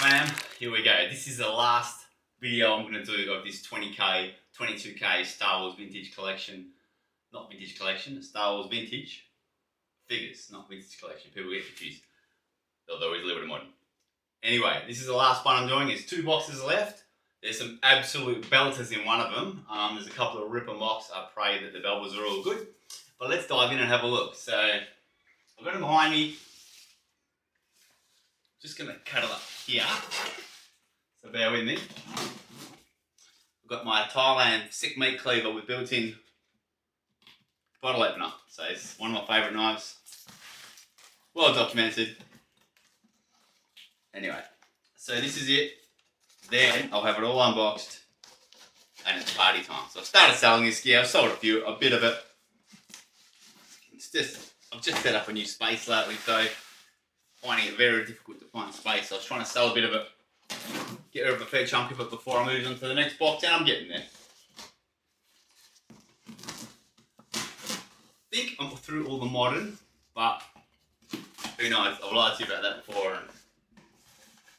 Fam, here we go. This is the last video I'm going to do of this 20k, 22k Star Wars vintage collection. Not vintage collection, Star Wars vintage figures, not vintage collection. People get confused. They're always a little bit modern. Anyway, this is the last one I'm doing. There's 2 boxes left. There's some absolute belters in one of them. There's a couple of ripper mocks. I pray that the belters are all good. But let's dive in and have a look. So, I've got them behind me. Just going to cut it up here. So bear with me. I've got my Thailand sick meat cleaver with built-in bottle opener. So it's one of my favourite knives. Well documented. Anyway, so this is it. Then I'll have it all unboxed and it's party time. So I've started selling this gear. I've sold a bit of it. It's just, I've just set up a new space lately, so finding it very difficult to find space. So I was trying to sell a bit of it, get rid of a fair chunk of it before I move on to the next box, and I'm getting there. I think I'm through all the modern, but who knows? I've lied to you about that before and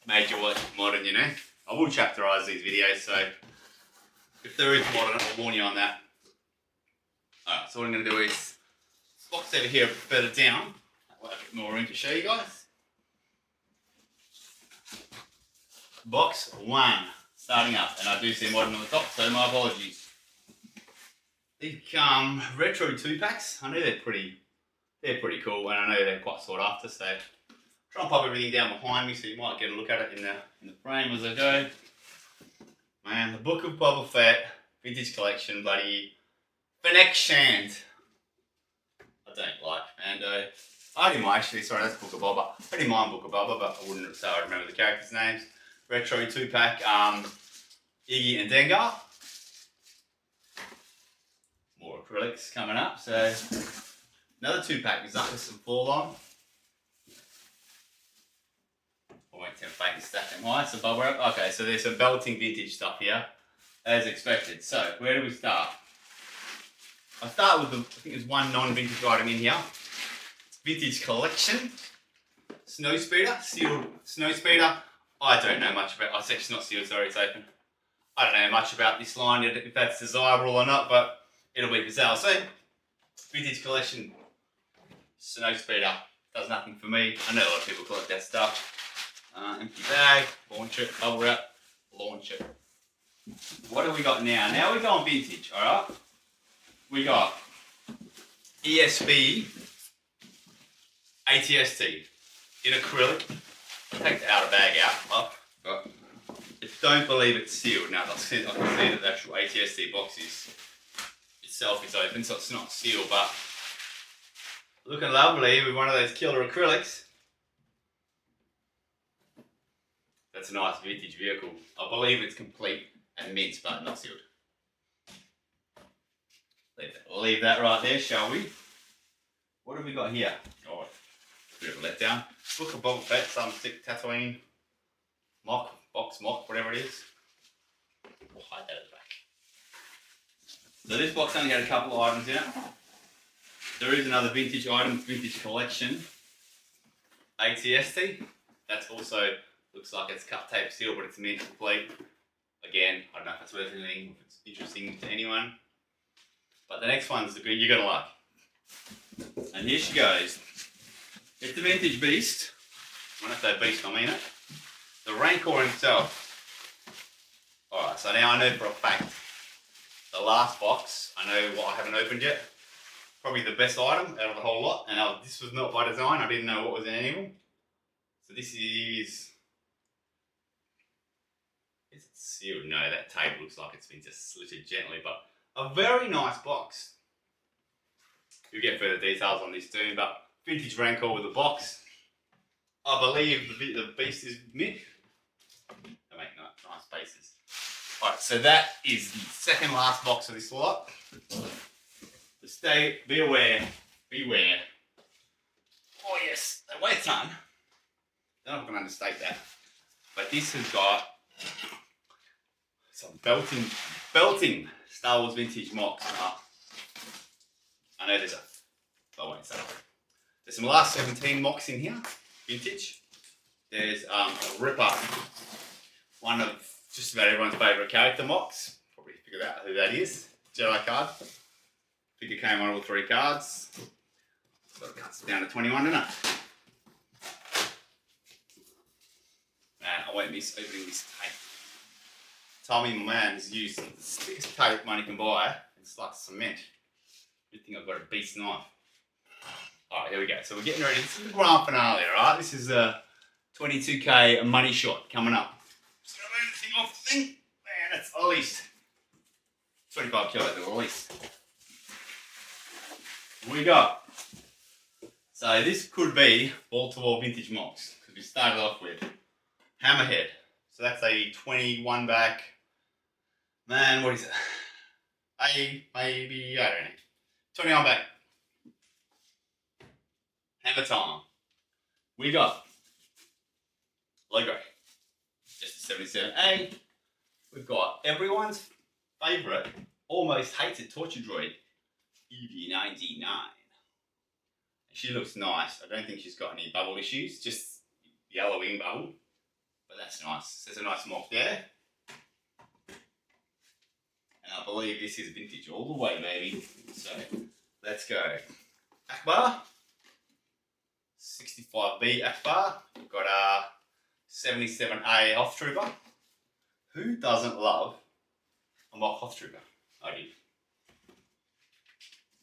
made you watch modern, you know. I will chapterize these videos, so if there is modern, I'll warn you on that. Alright, so what I'm going to do is box over here a bit further down. I'll have a bit more room to show you guys. Box 1, starting up, and I do see modern on the top, so my apologies. These come retro 2-packs. I know they're pretty cool, and I know they're quite sought after. So try and pop everything down behind me, so you might get a look at it in the frame as I go. Man, the Book of Boba Fett vintage collection, bloody connection. I don't like Mando. I didn't mind, actually. Sorry, that's Book of Boba. I didn't mind Book of Boba, but I wouldn't say I remember the characters' names. Retro 2-pack, Iggy and Dengar. More acrylics coming up. So another 2-pack is up with some fall-on. I won't tempt fate and stack them high. So bubble wrap. Okay, so there's some belting vintage stuff here, as expected. So where do we start? I'll start with I think there's one non-vintage item in here. Vintage collection. Snowspeeder, sealed Snowspeeder. I don't know much about, it's actually not sealed, sorry, it's open. I don't know much about this line, if that's desirable or not, but it'll be for sale soon. Vintage collection, Snowspeeder, does nothing for me. I know a lot of people collect that stuff. Empty bag, launch it, bubble wrap, launch it. What do we got now? Now we're going vintage, alright? We got ESB ATST in acrylic. Take the outer bag out, but don't believe it's sealed. Now I can see that the actual ATST box itself is open, so it's not sealed, but looking lovely with one of those killer acrylics. That's a nice vintage vehicle. I believe it's complete and mint, but not sealed. Leave that right there, shall we? What have we got here? Oh, a bit of a letdown. Book of Boba Fett, some thick Tatooine box mock, whatever it is. We'll hide that at the back. So this box only had a couple of items in it. There is another vintage item, vintage collection. ATST. That's also looks like it's cut tape seal, but it's mint complete. Again, I don't know if that's worth anything, if it's interesting to anyone. But the next one's the good you're gonna like. And here she goes. It's the vintage beast. When I say beast, I mean it. The Rancor himself. Alright, so now I know for a fact, the last box, I know what I haven't opened yet. Probably the best item out of the whole lot. And this was not by design, I didn't know what was in any of them. So this is it sealed? No, that tape looks like it's been just slitted gently, but a very nice box. You'll get further details on this too, but vintage Rancor with a box. I believe the beast is mint. They make nice bases. Alright, so that is the second last box of this lot. Be aware. Oh yes, they weigh a ton. I don't know if I can understate that. But this has got some belting Star Wars vintage mocks. I know there's I won't say. There's some last 17 mocks in here, vintage. there's a Ripper, one of just about everyone's favourite character mocks. Probably figure out who that is. Jedi card. Figure came on all 3 cards. So it cuts it down to 21, doesn't it? Man, I won't miss opening this tape. Tommy, my man, has used the biggest tape money can buy. It's like cement. Good thing I've got a beast knife. Alright, here we go. So we're getting ready. This is the grand finale, alright? This is a 22k money shot coming up. Just gonna move the thing off the thing. Man, that's at least 25 kilos at least. What we got? So this could be wall-to-wall vintage mocks. Because we started off with Hammerhead. So that's a 21 back. Man, what is it? Maybe, I don't know. 21 back. Hammer time. We got Logo. Just a 77A. We've got everyone's favourite, almost hated torture droid, EV99. She looks nice. I don't think she's got any bubble issues, just yellow wing bubble. But that's nice. There's a nice mock there. And I believe this is vintage all the way, baby. So, let's go. Akbar. 65B Akbar. We've got a 77A Hoth Trooper. Who doesn't love a mock Hoth Trooper? I do.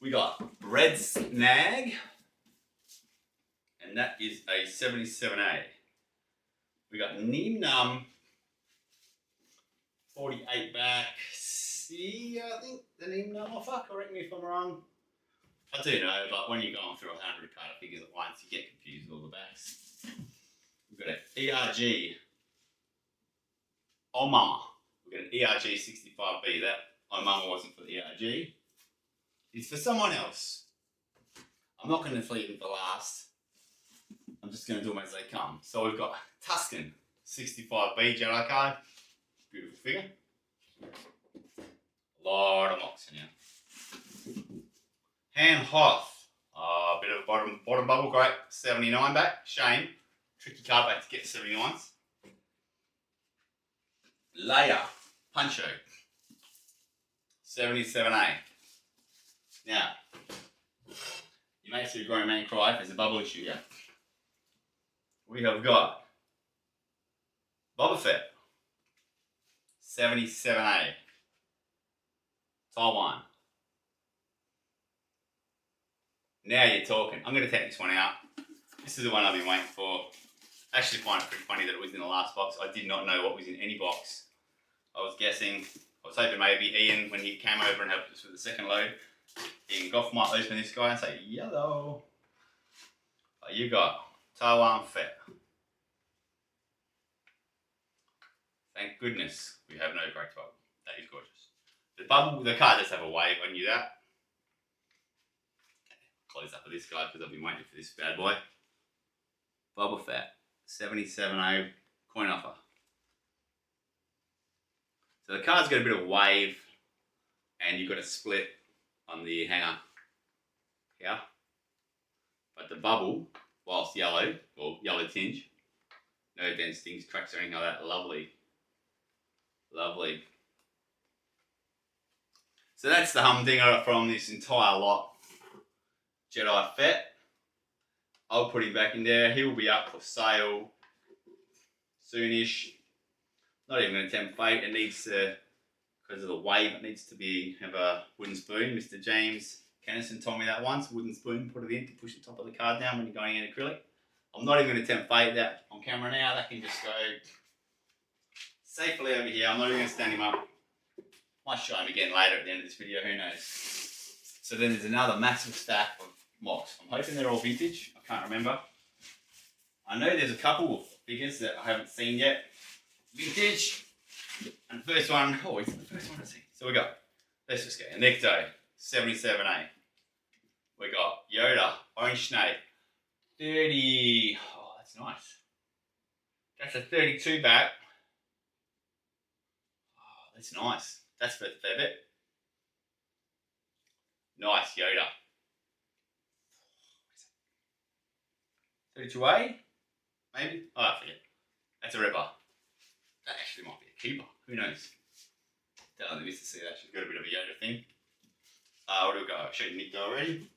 We got Red Snag. And that is a 77A. We got Neem Num. 48 back. See, I think the Neem Num offer. Correct me if I'm wrong. I do know, but when you're going through 100 card figures at once, you get confused with all the backs. We've got an ERG. Oh Mama. We've got an ERG 65B. That Oh Mama wasn't for the ERG. It's for someone else. I'm not going to leave them for last. I'm just going to do them as they come. So we've got Tusken 65B Jedi card. Beautiful figure. A lot of mocks in here. Han Hoth, a bit of bottom bubble, great, 79 back, shame, tricky card back to get 79s. Leia, Puncho, 77A. Now, you may see a grown man cry if there's a bubble issue here. We have got Boba Fett, 77A, Taiwan. Now you're talking. I'm going to take this one out. This is the one I've been waiting for. I actually find it pretty funny that it was in the last box. I did not know what was in any box. I was guessing. I was hoping maybe Ian, when he came over and helped us with the second load, Ian Goff might open this guy and say, yellow. But you got Taiwan Fett. Thank goodness we have no cracked bubble. That is gorgeous. The card does have a wave, I knew that. Close up of this guy because I've been waiting for this bad boy. Boba Fett, 77A coin offer. So the card's got a bit of wave and you've got a split on the hanger here. But the bubble, whilst yellow, or yellow tinge, no dents, things, cracks or anything like that, lovely. Lovely. So that's the humdinger from this entire lot. Jedi Fett. I'll put him back in there. He will be up for sale soonish. Not even going to tempt fate. It needs to, because of the wave, it needs to have a wooden spoon. Mr. James Kennison told me that once. Wooden spoon, put it in to push the top of the card down when you're going in acrylic. I'm not even going to tempt fate that on camera now. That can just go safely over here. I'm not even going to stand him up. Might show him again later at the end of this video. Who knows? So then there's another massive stack of mocks. I'm hoping they're all vintage. I can't remember. I know there's a couple of figures that I haven't seen yet. Vintage. And the first one, oh, it's the first one I've seen. So we got, let's just get Necto, 77A. We got Yoda, Orange Snake, 30. Oh, that's nice. That's a 32 back. Oh, that's nice. That's worth a fair bit. Nice Yoda. 32A? Maybe? Oh, I forget. That's a ripper. That actually might be a keeper. Who knows? Don't miss to see that. She's got a bit of a Yoda thing. What do we got? I showed you Nick already.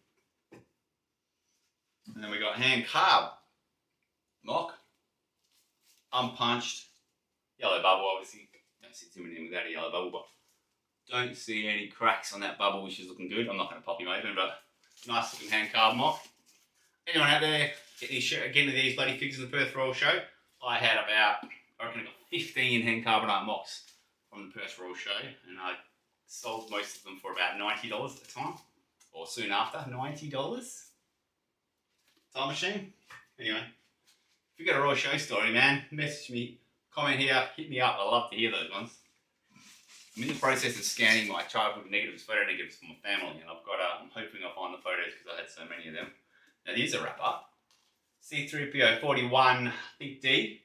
And then we got hand carb. Mock. Unpunched. Yellow bubble, obviously. Don't see too many without a yellow bubble, but don't see any cracks on that bubble, which is looking good. I'm not going to pop him open, but nice looking hand carb mock. Anyone out there getting to these bloody figures in the Perth Royal Show? I had about, I reckon I got 15 hand carbonite mocks from the Perth Royal Show, and I sold most of them for about $90 at the time, or soon after, $90. Time machine. Anyway, if you got a Royal Show story, man, message me, comment here, hit me up. I love to hear those ones. I'm in the process of scanning my childhood negatives, photo negatives for my family, and I've got, I'm hoping I'll find the photos because I had so many of them. Now here's a wrapper. C3PO 41, I think D.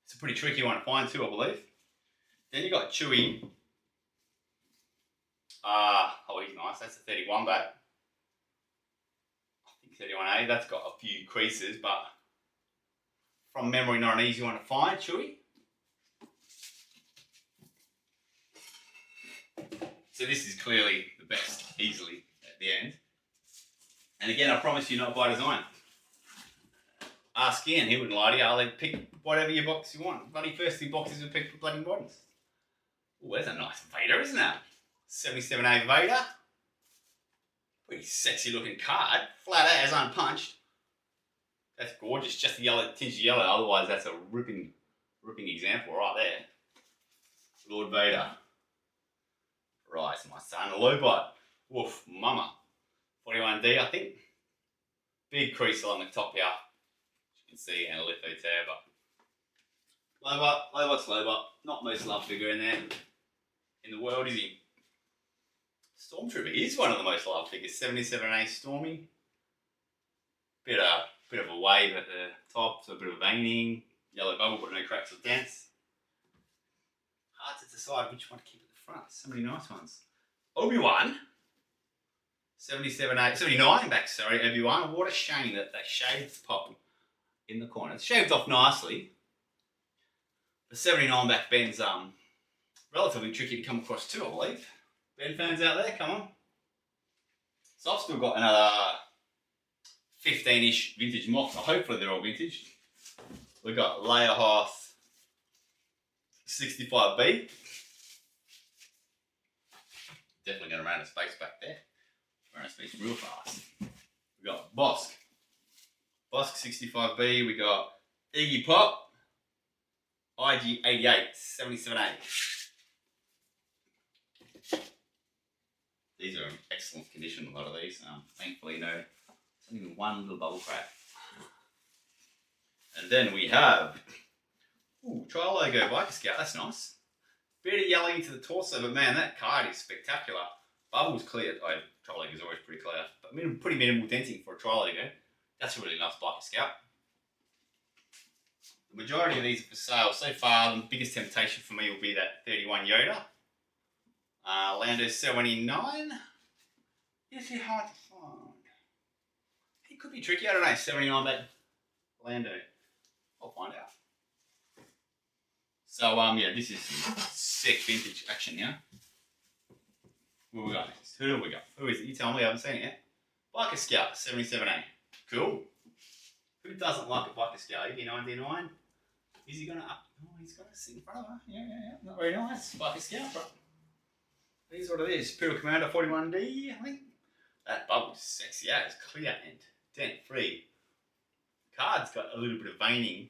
It's a pretty tricky one to find too, I believe. Then you got Chewie. Oh, he's nice. That's a 31 back. I think 31A. That's got a few creases, but from memory, not an easy one to find. Chewie. So this is clearly the best, easily, at the end. And again, I promise you not by design. Ask Ian, he wouldn't lie to you. I'll let pick whatever your box you want. Bloody first two boxes will pick bloody bottoms. Oh, there's a nice Vader, isn't it? 77A Vader. Pretty sexy looking card. Flat as unpunched. That's gorgeous. Just the yellow, tinge of yellow. Otherwise, that's a ripping example right there. Lord Vader. Right, my son. Lobot. Woof, mama. 41D, I think. Big crease along the top here. As you can see, and a litho tear, but Lobot's Lobot. Not most loved figure in there. In the world, is he? Stormtrooper is one of the most loved figures. 77A Stormy. Bit of a wave at the top, so a bit of veining. Yellow bubble, but no cracks or dents. Hard to decide which one to keep at the front. So many nice ones. Obi-Wan. 79 back, sorry, Obi-Wan. What a shame that they shaved the pop in the corner. It's shaved off nicely. The 79 back Ben's relatively tricky to come across too, I believe. Ben fans out there, come on. So I've still got another 15-ish vintage mocks. So hopefully they're all vintage. We've got Leia Hoth 65B. Definitely going to run out of space back there. Run out of space real fast. We got Bosk 65B. We got Iggy Pop IG 88 77A. These are in excellent condition, a lot of these. Thankfully, no, it's not even one little bubble crack. And then we have, trial logo Biker Scout, that's nice. Bit of yellow into the torso, but man, that card is spectacular. Bubble's clear. Trial logo is always pretty clear, but pretty minimal denting for a trial logo. That's a really nice Biker Scout. The majority of these are for sale. So far, the biggest temptation for me will be that 31 Yoda. Lando 79. Is he hard to find? He could be tricky. I don't know. 79 back Lando. I'll find out. So yeah, this is some sick vintage action here. What we got next? Who do we got? Who is it? You tell me. I haven't seen it yet. Biker Scout 77A. Cool. Who doesn't like a Biker Scout? 99. Is he gonna up? Oh, he's gonna sit in front of her. Yeah. Not very nice. Biker Scout, but it is what it is. Imperial Commander 41D, I think. That bubble's sexy. Yeah, it's clear and dent free. Card's got a little bit of veining.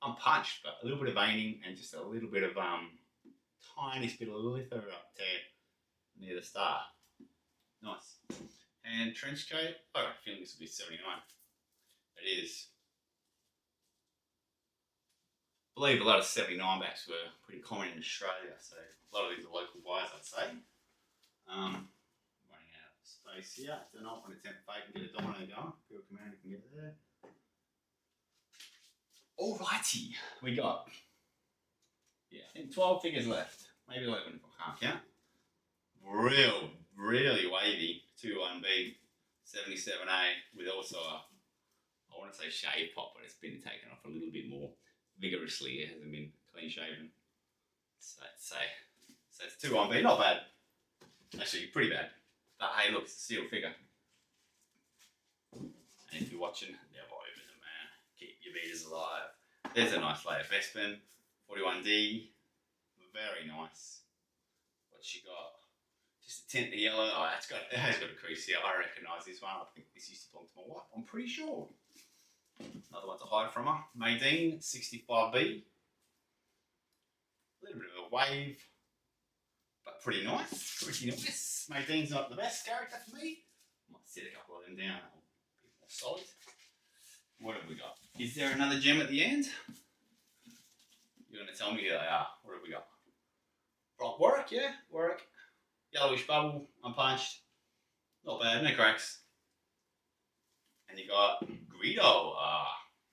Unpunched, but a little bit of veining and just a little bit of tiniest bit of litho up there near the star. Nice. And trench coat. Oh, I feel this will be 79. It is. I believe a lot of 79 backs were pretty common in Australia, so a lot of these are local buys, I'd say. Running out of space here. Do not want to tempt fate and get a domino going. Imperial Commander can get it there. Alrighty, we got, I think 12 figures left, maybe 11 if I can't count. Really wavy 21B 77A with also a, I want to want to say shave pop, but it's been taken off a little bit more vigorously. It hasn't been clean shaven. So it's 2 on, but not bad. Actually, pretty bad. But hey, look, it's a steel figure. And if you're watching, they're over the man. Keep your beaters alive. There's a nice layer Vespin, 41D. Very nice. What's she got? Just a tint of yellow. Oh, it has got a crease here. I recognise this one. I think this used to belong to my wife. I'm pretty sure. Another one to hide from her. Nadine, 65B. A little bit of a wave, but pretty nice. Pretty nice. Nadine's not the best character for me. Might set a couple of them down. A bit more solid. What have we got? Is there another gem at the end? You're going to tell me who they are. What have we got? Warwick, yeah, Warwick. Yellowish bubble, unpunched. Not bad, no cracks. And you got Greedo,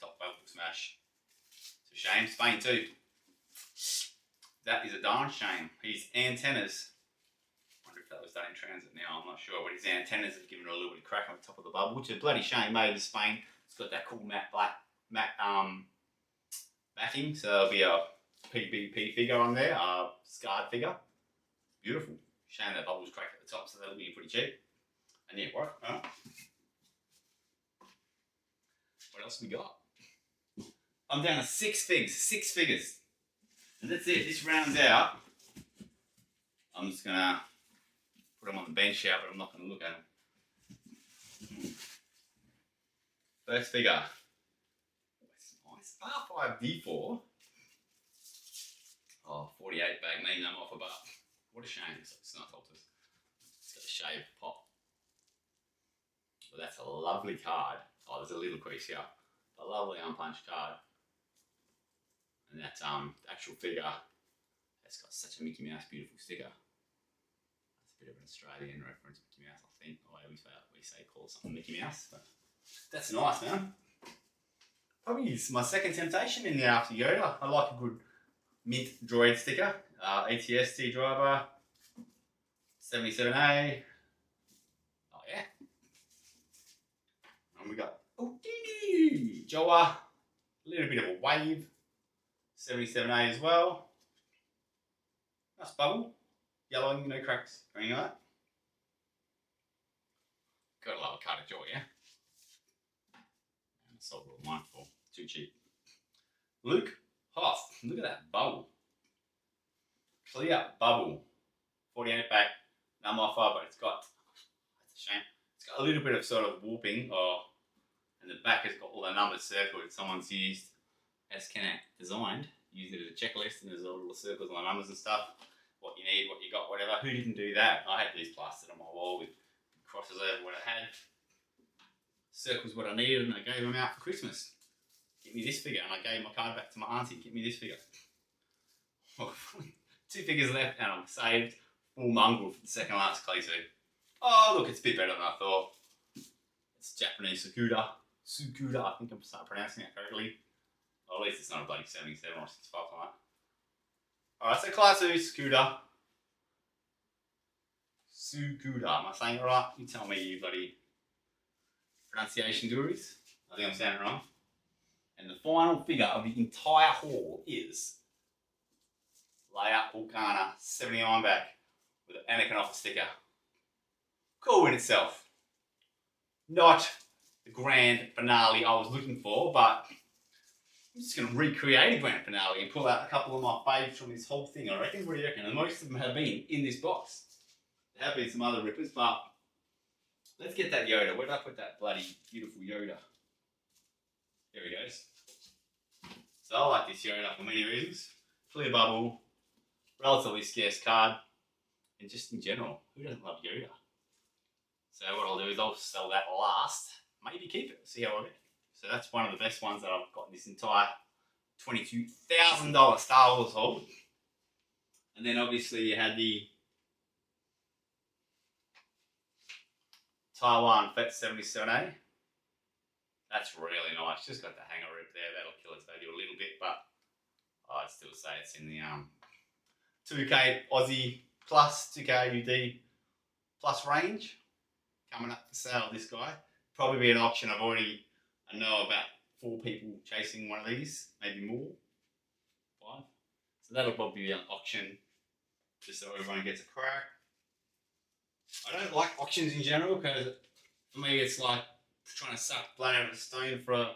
top bubble smash. It's a shame, Spain too. That is a darn shame. His antennas, I wonder if that was done in transit now, I'm not sure, but his antennas have given it a little bit of crack on the top of the bubble, which is a bloody shame, made in Spain. It's got that cool matte black, backing, so there'll be a PBP figure on there, scarred figure. Beautiful. Shame that bubble's cracked at the top, so that'll be pretty cheap. And yeah, what else have we got? I'm down to 6 figures. And that's it, this rounds out. I'm just gonna put them on the bench here, but I'm not gonna look at them. First figure. That's nice. R5D4. Oh, 48 bag, maybe I'm off a buck. What a shame, it's not toltoys. It's got a shaved pop. But that's a lovely card. Oh, there's a little crease here. A lovely unpunched card. And that actual figure has got such a Mickey Mouse beautiful sticker. That's a bit of an Australian reference, Mickey Mouse, I think. The way we say call something Mickey Mouse. But that's nice, man. Probably my second temptation in the after Yoda. I like a good mint droid sticker. ATST driver, 77A. Oh yeah. And we got Joa, a little bit of a wave, 77A as well. Nice bubble, yellowing, no cracks, or anything like that. Gotta love a card of joy, yeah. And I sold all mine for too cheap. Luke Hoth, look at that bubble. Clear bubble, 48 back, number 5, but it's got, that's a shame, it's got a little bit of sort of warping, and the back has got all the numbers circled that someone's used as Connect designed, used it as a checklist, and there's all the circles and the numbers and stuff, what you need, what you got, whatever. Who didn't do that? I had these plastered on my wall with crosses over what I had, circles what I needed, and I gave them out for Christmas. Get me this figure, and I gave my card back to my auntie, get me this figure. 2 figures left, and I'm saved. Full mongrel for the second last Clay suit. Oh, look, it's a bit better than I thought. It's Japanese Sukuda. I think I'm pronouncing it correctly. Or at least it's not a bloody 77 or 65 like that. Alright, so Class 2, Sukuda. Am I saying it right? You tell me, you bloody pronunciation gurus. I think I'm saying it wrong. And the final figure of the entire haul is Leia Organa, 79 back, with an Anakin offer sticker. Cool in itself. Not the grand finale I was looking for, but I'm just going to recreate a grand finale and pull out a couple of my faves from this whole thing, I reckon. What do you reckon? And most of them have been in this box. There have been some other rippers, but let's get that Yoda. Where did I put that bloody beautiful Yoda? There he goes. So I like this Yoda for many reasons. Clear bubble, relatively scarce card, and just in general, who doesn't love Yoda? So what I'll do is I'll sell that last, maybe keep it, see how I get. So that's one of the best ones that I've got in this entire $22,000 Star Wars haul. And then obviously you had the Taiwan FETT 77A. That's really nice. Just got the hanger rip there. That'll kill its value a little bit, but I'd still say it's in the 2K Aussie plus, 2K AUD plus range. Coming up for sale, this guy. Probably be an auction. I know about 4 people chasing one of these, maybe more, 5. So that'll probably be an auction, just so everyone gets a crack. I don't like auctions in general because for me it's like trying to suck blood out of a stone for a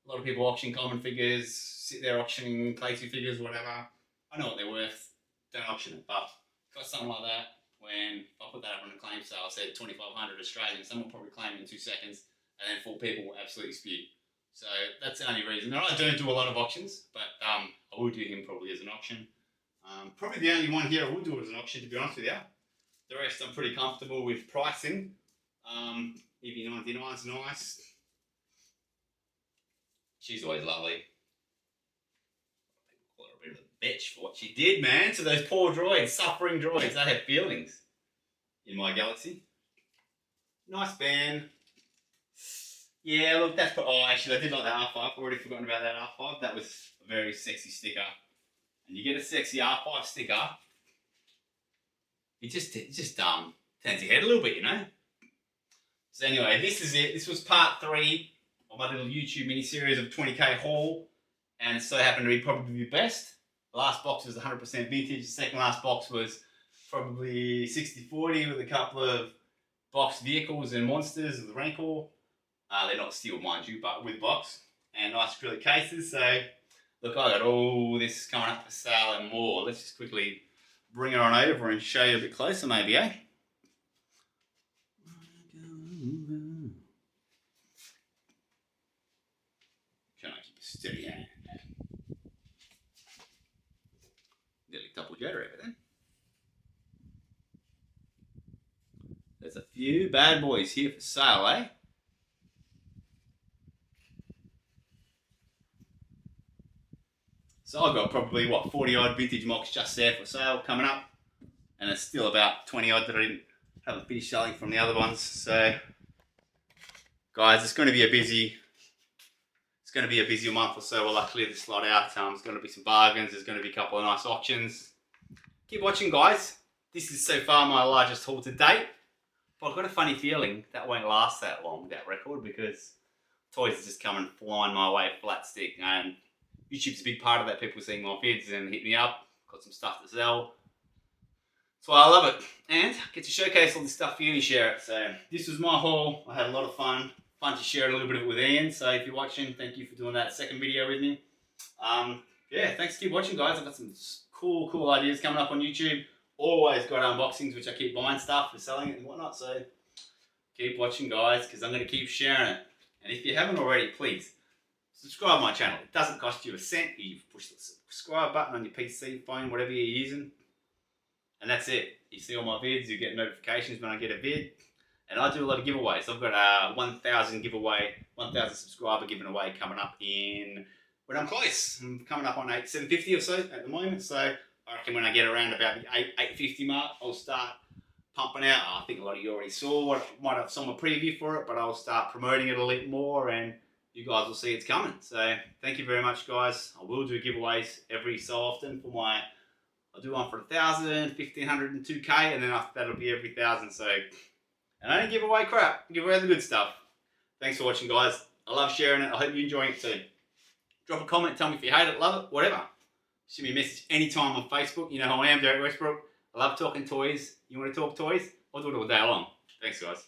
lot of people auction common figures, sit there auctioning Clay-2 figures, whatever. I know what they're worth, don't auction it, but got something like that, when if I put that up on a claim sale, say 2,500 Australian, someone will probably claim it in 2 seconds, and then 4 people will absolutely spew. So that's the only reason. I don't do a lot of auctions, but I will do him probably as an auction. Probably the only one here I would do as an auction, to be honest with you. The rest I'm pretty comfortable with pricing. EV99's nice. She's always lovely. People call her a bit of a bitch for what she did, man. To those poor droids, suffering droids, they have feelings in my galaxy. Nice band. Yeah, look, that's... Oh, actually, I did like that R5. I've already forgotten about that R5. That was a very sexy sticker. And you get a sexy R5 sticker, it just turns your head a little bit, you know? So anyway, this is it. This was part 3 of my little YouTube mini-series of 20k haul. And it so happened to be probably the best. The last box was 100% vintage. The second last box was probably 60-40 with a couple of boxed vehicles and monsters of the Rancor. They're not steel, mind you, but with box. And nice acrylic cases. So, look, I got all this coming up for sale and more. Let's just quickly bring it on over and show you a bit closer maybe, eh? Can I keep a steady hand? Nearly double Yoda over there. There's a few bad boys here for sale, eh? So I've got probably, 40 odd vintage mocks just there for sale coming up. And it's still about 20 odd that I didn't have finished selling from the other ones. So, guys, it's going to be a busy month or so while I clear this lot out. There's going to be some bargains. There's going to be a couple of nice auctions. Keep watching, guys. This is so far my largest haul to date. But I've got a funny feeling that won't last that long, that record, because toys are just coming flying my way flat stick. And YouTube's a big part of that. People seeing my vids and hit me up. Got some stuff to sell. That's why I love it. And I get to showcase all this stuff for you and share it. So this was my haul. I had a lot of fun. Fun to share a little bit of it with Ian. So if you're watching, thank you for doing that second video with me. Yeah, thanks. Keep watching, guys. I've got some cool ideas coming up on YouTube. Always got unboxings, which I keep buying stuff for selling it and whatnot. So keep watching, guys, because I'm going to keep sharing it. And if you haven't already, please subscribe to my channel. It doesn't cost you a cent. You push the subscribe button on your PC, phone, whatever you're using. And that's it. You see all my vids, you get notifications when I get a vid. And I do a lot of giveaways. I've got a 1,000 subscriber given away coming up when I'm close. I'm coming up on 750 or so at the moment. So I reckon when I get around about the 850 mark, I'll start pumping out. I think a lot of you already saw what might have some preview for it, but I'll start promoting it a little more and you guys will see it's coming. So thank you very much, guys. I will do giveaways every so often for my... I'll do one for 1,000, 1,500 and 2K, and then after that it'll be every 1,000. So, and I don't give away crap. I give away the good stuff. Thanks for watching, guys. I love sharing it. I hope you're enjoying it too. Drop a comment. Tell me if you hate it, love it, whatever. Shoot me a message anytime on Facebook. You know who I am, Derek Westbrook. I love talking toys. You want to talk toys? I'll do it all day long. Thanks, guys.